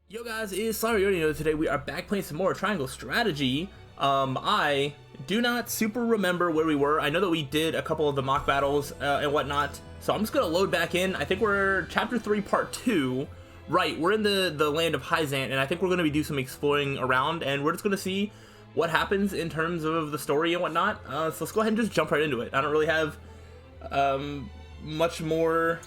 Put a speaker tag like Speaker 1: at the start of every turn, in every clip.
Speaker 1: Yo guys, it's slyroh. Today we are back playing some more Triangle Strategy. I do not super remember where we were. I know that we did a couple of the mock battles and whatnot, so I'm just gonna load back in. I think we're chapter 3 part 2. Right, we're in the land of Hyzante, and I think we're gonna be doing some exploring around, and we're just gonna see what happens in terms of the story and whatnot. So let's go ahead and just jump right into it. I don't really have much more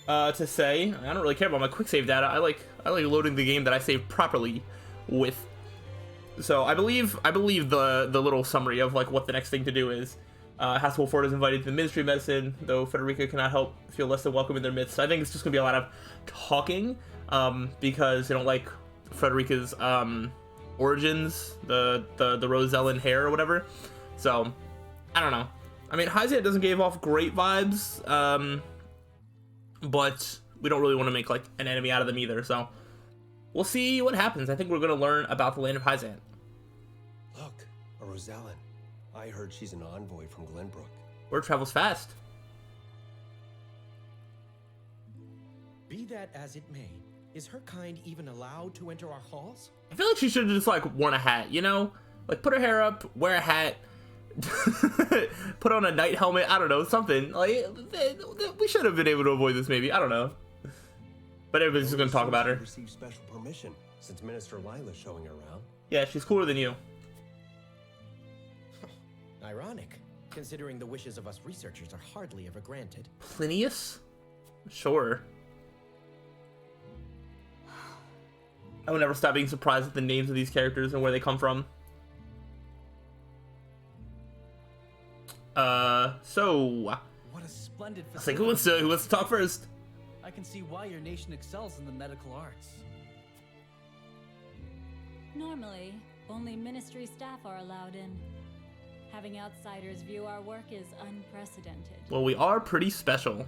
Speaker 1: to say. I don't really care about my quick save data. I like loading the game that I saved properly with. So I believe the little summary of like what the next thing to do is. Hasselhoff Ford is invited to the Ministry of Medicine, though Frederica cannot help feel less than welcome in their midst. So I think it's just gonna be a lot of talking, because they don't like Frederica's origins, the Rosellen hair or whatever. So I don't know. I mean, Hyzante doesn't give off great vibes, but we don't really want to make like an enemy out of them either. So we'll see what happens. I think we're gonna learn about the land of Hyzante.
Speaker 2: Look, a Rosellen. I heard she's an envoy from Glenbrook.
Speaker 1: Word travels fast.
Speaker 3: Be that as it may, is her kind even allowed to enter our halls?
Speaker 1: I feel like she should have just like worn a hat, you know? Like put her hair up, wear a hat, put on a knight helmet, I don't know, something. Like, we should have been able to avoid this maybe, I don't know. But everybody's just gonna talk about her.
Speaker 2: Received special permission since Minister Lila's showing her around.
Speaker 1: Yeah, she's cooler than you.
Speaker 3: Ironic, considering the wishes of us researchers are hardly ever granted.
Speaker 1: Plinius? Sure. I will never stop being surprised at the names of these characters and where they come from. So
Speaker 4: What a splendid
Speaker 1: I think
Speaker 4: facility.
Speaker 1: who wants to talk first?
Speaker 4: I can see why your nation excels in the medical arts.
Speaker 5: Normally, only ministry staff are allowed in. Having outsiders view our work is unprecedented.
Speaker 1: Well, we are pretty special.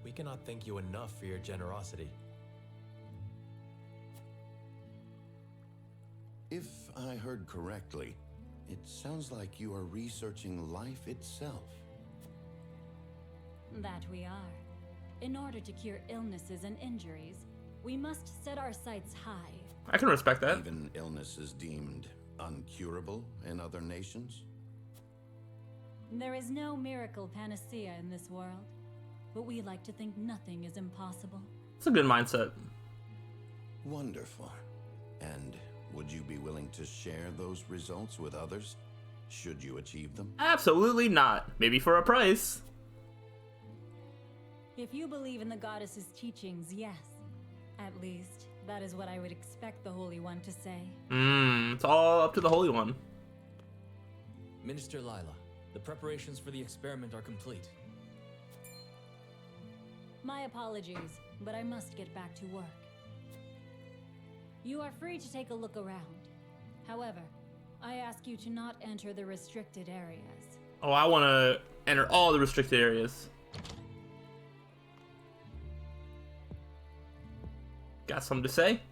Speaker 6: We cannot thank you enough for your generosity.
Speaker 7: If I heard correctly, it sounds like you are researching life itself.
Speaker 5: That we are. In order to cure illnesses and injuries, we must set our sights high.
Speaker 1: I can respect that.
Speaker 7: Even illnesses deemed uncurable in other nations?
Speaker 5: There is no miracle panacea in this world, but we like to think nothing is impossible.
Speaker 1: It's a good mindset.
Speaker 7: Wonderful. And would you be willing to share those results with others, should you achieve them?
Speaker 1: Absolutely not. Maybe for a price.
Speaker 5: If you believe in the goddess's teachings, yes. At least, that is what I would expect the Holy One to say.
Speaker 1: It's all up to the Holy One.
Speaker 6: Minister Lila, the preparations for the experiment are complete.
Speaker 5: My apologies, but I must get back to work. You are free to take a look around. However, I ask you to not enter the restricted areas.
Speaker 1: Oh, I want to enter all the restricted areas. Got something to say?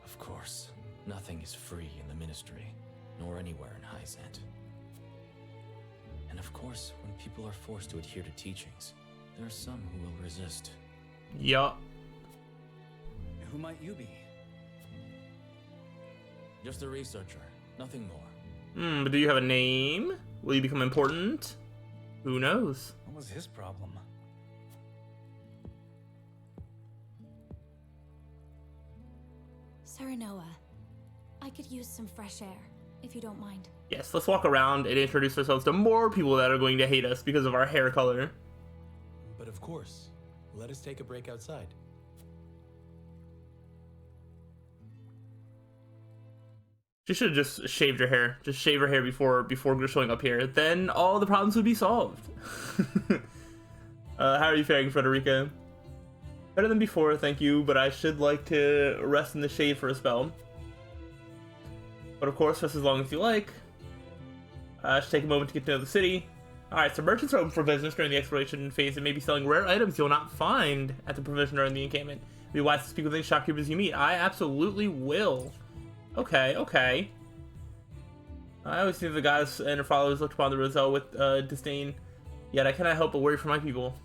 Speaker 6: Of course, nothing is free in the Ministry, nor anywhere in Hyzante. And of course, when people are forced to adhere to teachings, there are some who will resist.
Speaker 1: Yup.
Speaker 4: Who might you be?
Speaker 6: Just a researcher, nothing more.
Speaker 1: But do you have a name? Will you become important? Who knows?
Speaker 4: What was his problem?
Speaker 8: Slyroh, I could use some fresh air, if you don't mind.
Speaker 1: Yes, let's walk around and introduce ourselves to more people that are going to hate us because of our hair color.
Speaker 6: But of course, let us take a break outside.
Speaker 1: She should have just shaved her hair. Just shave her hair before showing up here. Then all the problems would be solved. How are you faring, Frederica? Better than before, thank you, but I should like to rest in the shade for a spell. But of course, just as long as you like. I should take a moment to get to know the city. Alright, so merchants are open for business during the exploration phase and may be selling rare items you'll not find at the provision or in the encampment. Be wise to speak with any shopkeepers you meet. I absolutely will. Okay, okay. I always think the goddess and her followers looked upon the Roselle with disdain. Yet I cannot help but worry for my people.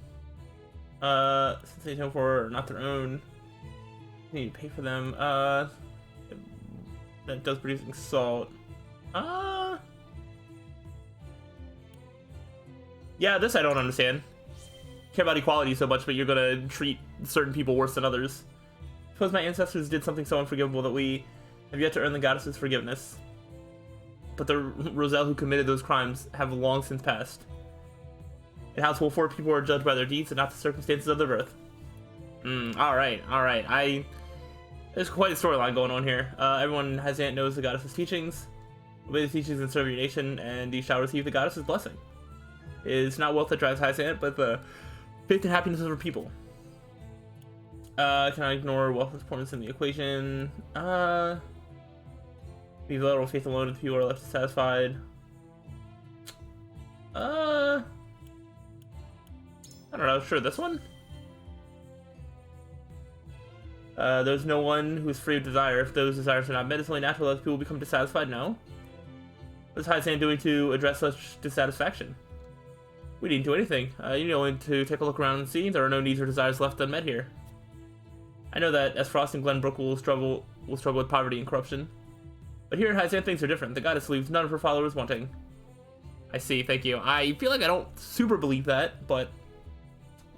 Speaker 1: Since they know for not their own. You need to pay for them. That does producing salt. Yeah, this I don't understand. Care about equality so much, but you're gonna treat certain people worse than others. Suppose my ancestors did something so unforgivable that we have yet to earn the goddess's forgiveness. But the Roselle who committed those crimes have long since passed. In House Wolf 4, people are judged by their deeds and not the circumstances of their birth. Alright. There's quite a storyline going on here. Everyone in Hyzante knows the goddess's teachings. Obey the teachings and serve your nation, and you shall receive the goddess's blessing. It's not wealth that drives Hyzante, but the faith and happiness of her people. Can I ignore wealth and importance in the equation? Leave little faith alone if the people are left dissatisfied. I don't know, sure, this one? There's no one who's free of desire. If those desires are not met, it's only natural that people become dissatisfied. No. What is Hyzante doing to address such dissatisfaction? We didn't do anything. You know, to take a look around and see. There are no needs or desires left unmet here. I know that as Frost and Glenbrook will struggle with poverty and corruption. But here in Hyzante, things are different. The goddess leaves none of her followers wanting. I see, thank you. I feel like I don't super believe that, but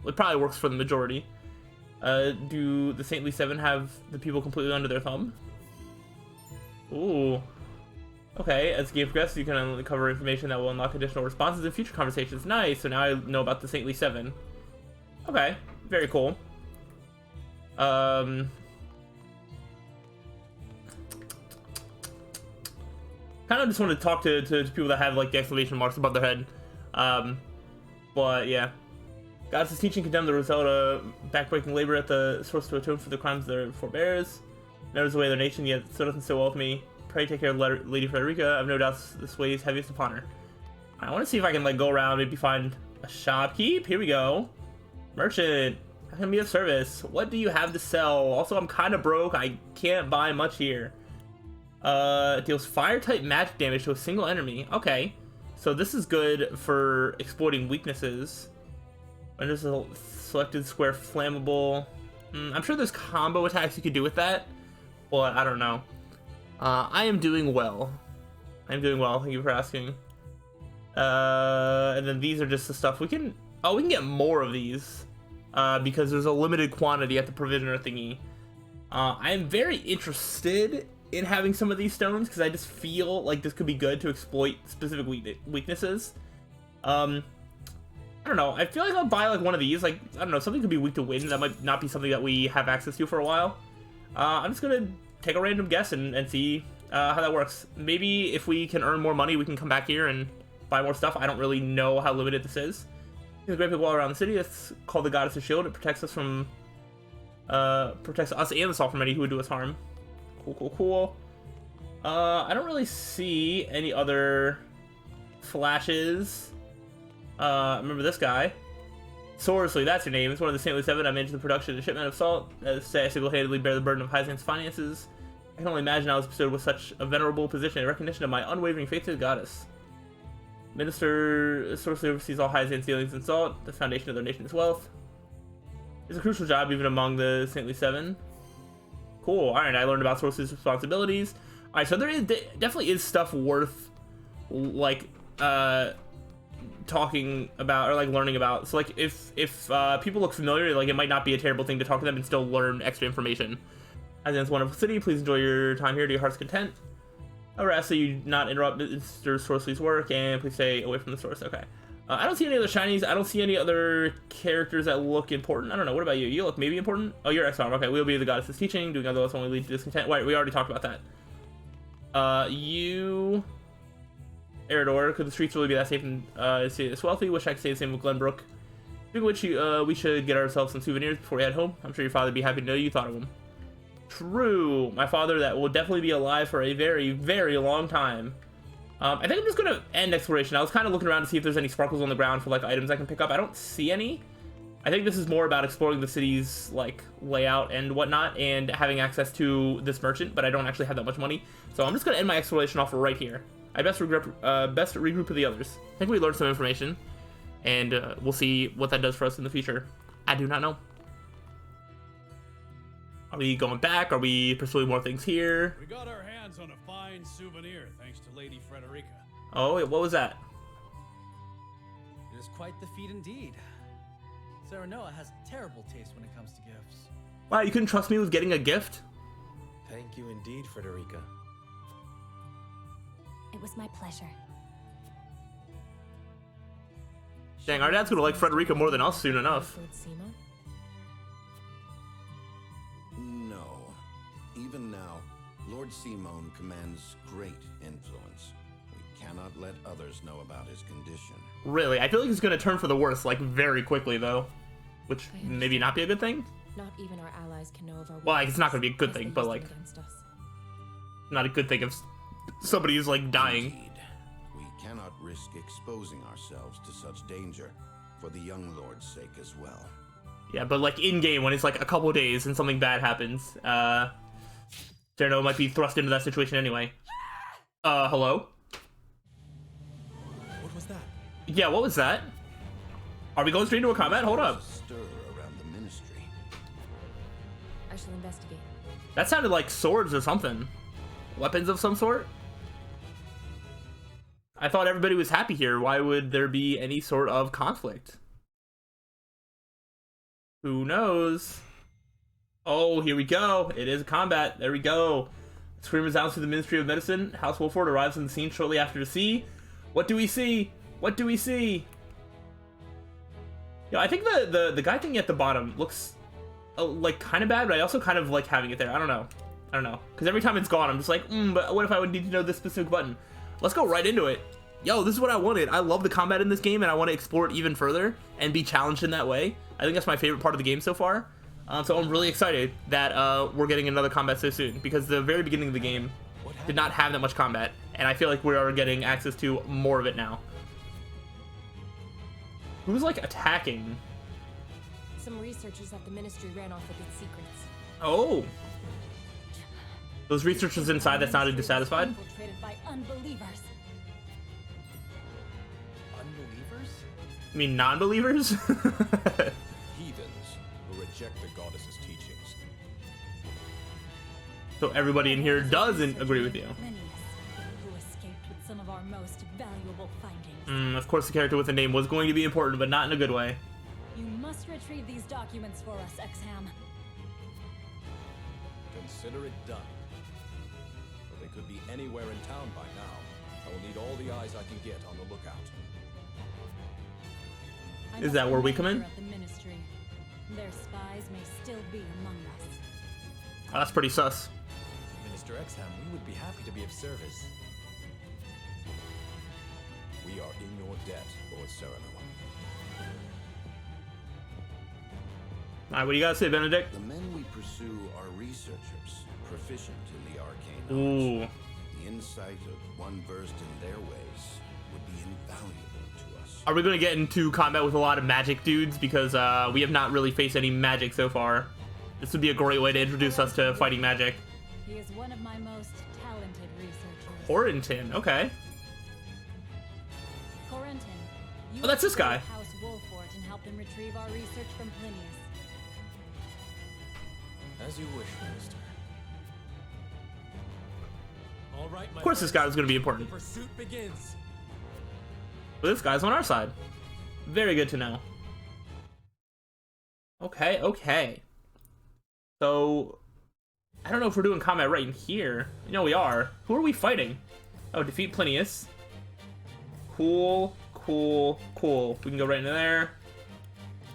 Speaker 1: it probably works for the majority. Do the Saintly Seven have the people completely under their thumb? Ooh. Okay, as the game progresses, you can uncover information that will unlock additional responses in future conversations. Nice, so now I know about the Saintly Seven. Okay, very cool. Kind of just want to talk to people that have like the exclamation marks above their head. But yeah. Goddess's teaching condemned the Roselle to backbreaking labor at the source to atone for the crimes of their forebears. Knows the way of their nation, yet still doesn't sit well with me. Pray take care of Lady Frederica. I've no doubts this weighs heaviest upon her. I want to see if I can like go around, maybe find a shopkeep. Here we go. Merchant. How can I be of service? What do you have to sell? Also, I'm kind of broke. I can't buy much here. Deals fire type magic damage to a single enemy. Okay. So this is good for exploiting weaknesses. And there's a selected square flammable. I'm sure there's combo attacks you could do with that, but I don't know. I am doing well. I'm doing well. Thank you for asking. And then these are just the stuff we can. Oh, we can get more of these because there's a limited quantity at the provisioner thingy. I am very interested in having some of these stones because I just feel like this could be good to exploit specific weaknesses. I don't know. I feel like I'll buy like one of these. Like, I don't know, something could be weak to wind. That might not be something that we have access to for a while. I'm just gonna take a random guess and see how that works. Maybe if we can earn more money, we can come back here and buy more stuff. I don't really know how limited this is. There's a great big wall around the city. It's called the Goddess's Shield. It protects us from protects us and the Salt from any who would do us harm. Cool. I don't really see any other flashes. Remember this guy? Sorcery, that's your name. It's one of the Saintly Seven. I manage the production and shipment of salt. Say I single-handedly bear the burden of Hyzante's finances. I can only imagine I was bestowed with such a venerable position in recognition of my unwavering faith to the goddess. Minister sorcery oversees all Hyzante's dealings in salt, the foundation of their nation's wealth. It's a crucial job even among the Saintly Seven. Cool. Alright, I learned about sorcery's responsibilities. Alright, so there definitely is stuff worth, like, talking about or like learning about. So like if people look familiar, like it might not be a terrible thing to talk to them and still learn extra information. As in, it's a wonderful city. Please enjoy your time here to your heart's content. I would ask that you not interrupt Mr. Sorcery's work and please stay away from the source. Okay. I don't see any other shinies. I don't see any other characters that look important. I don't know. What about you? You look maybe important? Oh, you're X-Arm. Okay, we'll be the goddess's teaching. Doing otherwise only lead to discontent. Wait, we already talked about that. You... Eridor, could the streets really be that safe and this wealthy? Wish I could say the same with Glenbrook. Speaking of which, we should get ourselves some souvenirs before we head home. I'm sure your father would be happy to know you thought of him. True. My father that will definitely be alive for a very, very long time. I think I'm just going to end exploration. I was kind of looking around to see if there's any sparkles on the ground for like items I can pick up. I don't see any. I think this is more about exploring the city's like layout and whatnot and having access to this merchant, but I don't actually have that much money. So I'm just going to end my exploration off right here. I best regroup with the others. I think we learned some information, and we'll see what that does for us in the future. I do not know. Are we going back? Are we pursuing more things here?
Speaker 9: We got our hands on a fine souvenir thanks to Lady Frederica.
Speaker 1: Oh, wait, what was that?
Speaker 4: It is quite the feat indeed. Sarah Noah has terrible taste when it comes to gifts.
Speaker 1: Wow, you couldn't trust me with getting a gift?
Speaker 3: Thank you indeed, Frederica.
Speaker 8: It was my pleasure.
Speaker 1: Dang, our dad's gonna like Frederica more than us soon enough.
Speaker 8: Lord Simo?
Speaker 7: No. Even now, Lord Simone commands great influence. We cannot let others know about his condition.
Speaker 1: Really? I feel like he's gonna turn for the worse, like, very quickly, though. Which, maybe not be a good thing?
Speaker 8: Not even our allies can know of our
Speaker 1: Well, like, it's not gonna be a good thing, but, like,
Speaker 8: against us.
Speaker 1: not a good thing if somebody is, like, dying.
Speaker 7: Indeed. We cannot risk exposing ourselves to such danger for the young lord's sake as well.
Speaker 1: Yeah, but, like, in-game, when it's, like, a couple days and something bad happens, Cerno might be thrust into that situation anyway. Hello?
Speaker 3: What was that?
Speaker 1: Yeah, what was that? Are we going straight into a combat? Hold up.
Speaker 7: There's a stir around the ministry.
Speaker 8: I shall investigate.
Speaker 1: That sounded like swords or something. Weapons of some sort? I thought everybody was happy here. Why would there be any sort of conflict? Who knows? Oh, here we go. It is combat. There we go. Scream resounds through the Ministry of Medicine. House Wolford arrives on the scene shortly after to see. What do we see? What do we see? Yeah, I think the guy thing at the bottom looks like kind of bad, but I also kind of like having it there. I don't know. Because every time it's gone, I'm just like, but what if I would need to know this specific button? Let's go right into it. Yo, this is what I wanted. I love the combat in this game, and I want to explore it even further and be challenged in that way. I think that's my favorite part of the game so far. So I'm really excited that we're getting another combat so soon, because the very beginning of the game did not have that much combat, and I feel like we are getting access to more of it now. Who's, like, attacking?
Speaker 8: Some researchers at the ministry ran off with its secrets.
Speaker 1: Oh. Those researchers inside that sounded dissatisfied?
Speaker 5: Infiltrated by unbelievers.
Speaker 3: Unbelievers?
Speaker 1: You mean non-believers?
Speaker 2: Heathens who reject the goddess's teachings.
Speaker 1: So everybody in here doesn't agree with you.
Speaker 5: Who escaped with some of our most valuable findings.
Speaker 1: Of course the character with the name was going to be important, but not in a good way.
Speaker 5: You must retrieve these documents for us, Exham.
Speaker 2: Consider it done. But they could be anywhere in town by now. I will need all the eyes I can get on the lookout.
Speaker 1: Is that where we come in?
Speaker 5: At the ministry. Their spies may still be among us.
Speaker 1: Oh, that's pretty sus.
Speaker 3: Minister Exham, we would be happy to be of service.
Speaker 2: We are in your debt, Lord Cyrano.
Speaker 1: Alright, what do you gotta say, Benedict?
Speaker 7: The men we pursue are researchers, proficient in the arcane
Speaker 1: Ooh.
Speaker 7: arts. The insight of one versed in their ways would be invaluable to us.
Speaker 1: Are we gonna get into combat with a lot of magic dudes? Because we have not really faced any magic so far. This would be a great way to introduce us to fighting magic.
Speaker 5: He is one of my most talented researchers.
Speaker 1: Corentin, okay.
Speaker 5: Corentin, you
Speaker 1: Oh, that's this guy.
Speaker 5: House Wolford and help him retrieve our research from Plinius.
Speaker 6: As you wish, Minister.
Speaker 3: All right,
Speaker 1: Of course this guy was gonna be important.
Speaker 3: Pursuit begins.
Speaker 1: But this guy's on our side. Very good to know. Okay. So, I don't know if we're doing combat right in here. No, we are. Who are we fighting? Oh, defeat Plinius. Cool. We can go right into there.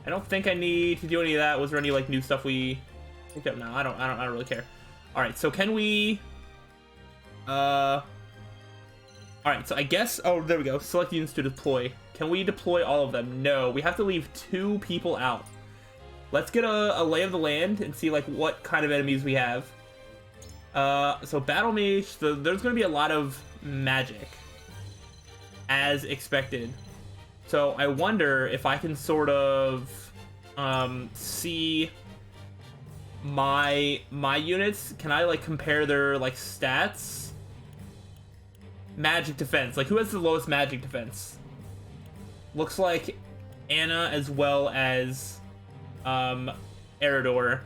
Speaker 1: I don't think I need to do any of that. Was there any, like, new stuff we... No, I don't really care. Alright, so can we... Alright, so I guess... Oh, there we go. Select units to deploy. Can we deploy all of them? No, we have to leave 2 people out. Let's get a lay of the land and see, like, what kind of enemies we have. So Battle Mage, so there's going to be a lot of magic. As expected. So I wonder if I can sort of see my units. Can I, like, compare their, like, stats? Magic defense. Like, who has the lowest magic defense? Looks like Anna as well as Eridor.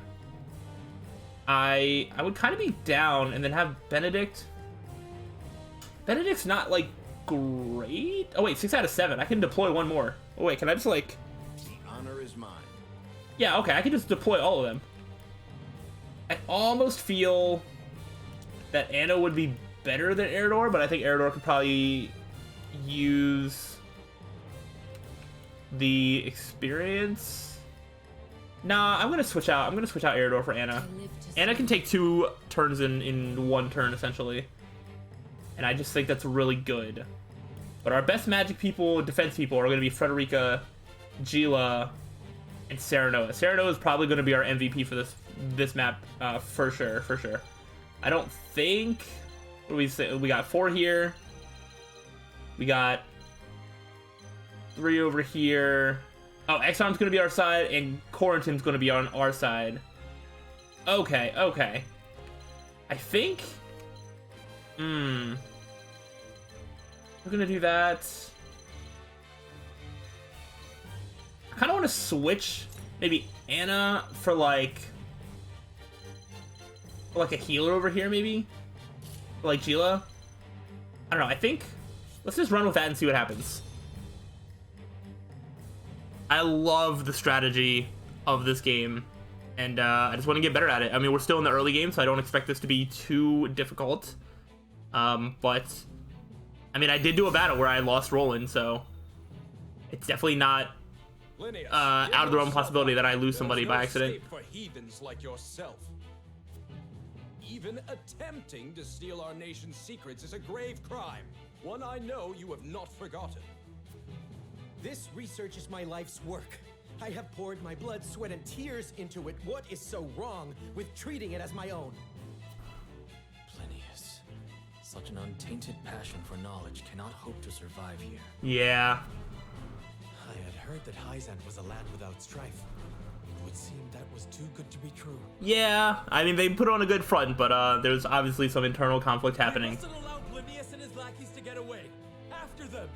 Speaker 1: I would kind of be down and then have Benedict. Benedict's not, like, great. Oh, wait, 6 out of 7. I can deploy one more. Oh, wait, can I just, like...
Speaker 7: The honor is mine.
Speaker 1: Yeah, okay, I can just deploy all of them. I almost feel that Anna would be better than Eridor, but I think Eridor could probably use the experience. Nah, I'm gonna switch out. I'm gonna switch out Eridor for Anna. Anna can take 2 turns in 1 turn, essentially. And I just think that's really good. But our best magic people, defense people, are gonna be Frederica, Gila, and Serenoa. Serenoa is probably gonna be our MVP for this map, for sure. I don't think... What do we say? We got 4 here. We got 3 over here. Oh, Exxon's gonna be our side, and Quarantine's gonna be on our side. Okay. I think... We're gonna do that. I kinda wanna switch maybe Anna for like a healer over here, maybe? Like Gila? I don't know, I think... Let's just run with that and see what happens. I love the strategy of this game, and I just want to get better at it. I mean, we're still in the early game, so I don't expect this to be too difficult. But, I mean, I did do a battle where I lost Roland, so it's definitely not out of the realm possibility that I lose somebody by accident.
Speaker 2: For heathens like yourself. Even attempting to steal our nation's secrets is a grave crime. One I know you have not forgotten.
Speaker 3: This research is my life's work. I have poured my blood, sweat, and tears into it. What is so wrong with treating it as my own?
Speaker 6: Plinius, such an untainted passion for knowledge cannot hope to survive here.
Speaker 1: Yeah.
Speaker 3: I had heard that Hyzante was a land without strife. It would seem that was too good to be true.
Speaker 1: Yeah, I mean, they put on a good front, but there's obviously some internal conflict happening.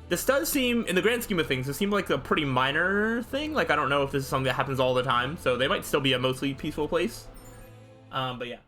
Speaker 1: This does seem, in the grand scheme of things, it seemed like a pretty minor thing. Like, I don't know if this is something that happens all the time, so they might still be a mostly peaceful place. But yeah.